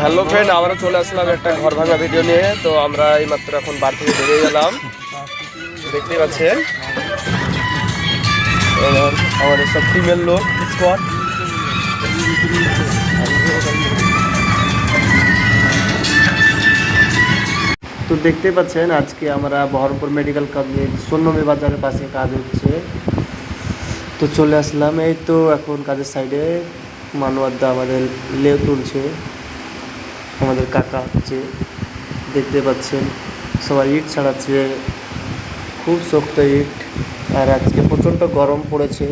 Hello friend, আমরা চলে আসলাম একটা ঘর ভাঙা ভিডিও নিয়ে। তো আমরা এইমাত্র এখন বাড়ি থেকে বেরিয়ে গেলাম, দেখতেই পাচ্ছেন। এবার আমাদের সব টিমের লোক স্কোয়াড। তো দেখতেই পাচ্ছেন আজকে আমরা বহরমপুর মেডিকেল কলেজ সোনমী বাজারের পাশে কাজ হচ্ছে। তো চলে আসলাম, এই তো এখন কাজের সাইডে মানুয়ারদা আমাদের লেউ তুলছে, আমাদের কাকা হচ্ছে, দেখতে পাচ্ছেন সবাই ইট ছাড়াচ্ছে, খুব শক্ত ইট। আর আজকে প্রচণ্ড গরম পড়েছে,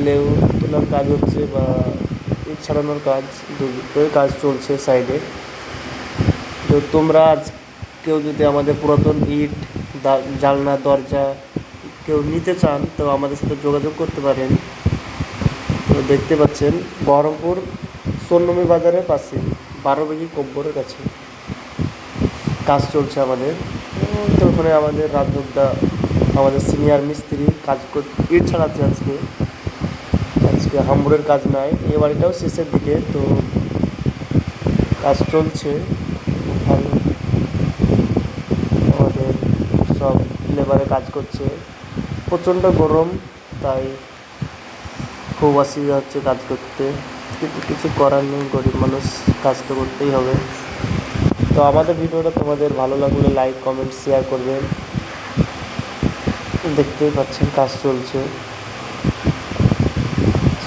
লেউ তোলার কাজ হচ্ছে বা ইট ছাড়ানোর কাজ, দুটোই কাজ চলছে সাইডে। তো তোমরা আজ কেউ যদি আমাদের পুরাতন ইট, জানলা, দরজা কেউ নিতে চান তো আমাদের সাথে যোগাযোগ করতে পারেন। তো দেখতে পাচ্ছেন বহরমপুর সোনমী বাজারের পাশে 12 কব্বরের কাছে কাজ চলছে আমাদের। তো ওখানে আমাদের রাজযোদ্ধা, আমাদের সিনিয়র মিস্ত্রি কাজ ইট ছাড়াচ্ছে। আজকে হাম্বুরের কাজ নাই, এই বাড়িটাও শেষের দিকে, তো কাজ চলছে ভালো। আমাদের সব লেবারে কাজ করছে, প্রচণ্ড গরম, তাই খুব অসুবিধা হচ্ছে কাজ করতে, কিন্তু কিছু করার নেই, গরিব মানুষ, কাজ তো করতেই হবে। তো আমাদের ভিডিওটা তোমাদের ভালো লাগলে লাইক, কমেন্ট, শেয়ার করবেন। দেখতেই পাচ্ছেন কাজ চলছে,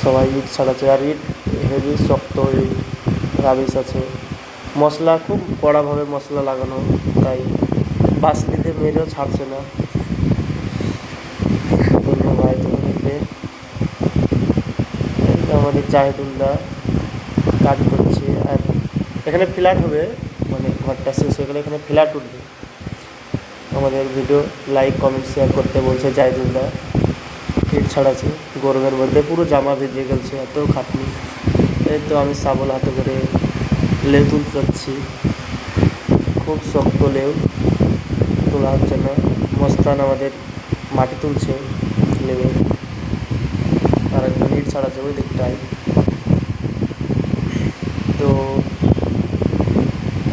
সবাই ইট ছাড়াচ্ছে। আর ইট হেভি শক্ত ইট, রাবিশ আছে, মশলা খুব কড়াভাবে মশলা লাগানো, তাই বাঁশলিতে মেরেও ছাড়ছে না। ধন্যবাদ তোমাদেরকে। আমাদের জাহিদুল্লাহ কাজ করছে। আর এখানে ফ্ল্যাট হবে, মানে ঘরটা শেষ হয়ে গেলে এখানে ফ্ল্যাট উঠবে। আমাদের ভিডিও লাইক, কমেন্ট, শেয়ার করতে বলছে জাহিদুল্লাহ। ইট ছাড়াচ্ছে গরমের মধ্যে, পুরো জামা ভিজে গেছে, এত খাটনি। এই তো আমি শাবল হাতে করে লেউ তুলতে যাচ্ছি, খুব শক্ত লেউ, তোলা হচ্ছে না। মস্তান আমাদের মাটি তুলছে লেবে, আর একজন ইট ছাড়াচ্ছে ওই দিকটায়। তো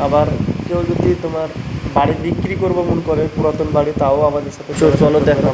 আবার কেউ যদি তোমার বাড়ি বিক্রি করবো মন করে, পুরাতন বাড়ি, তাও আমাদের সাথে চলো দেখা।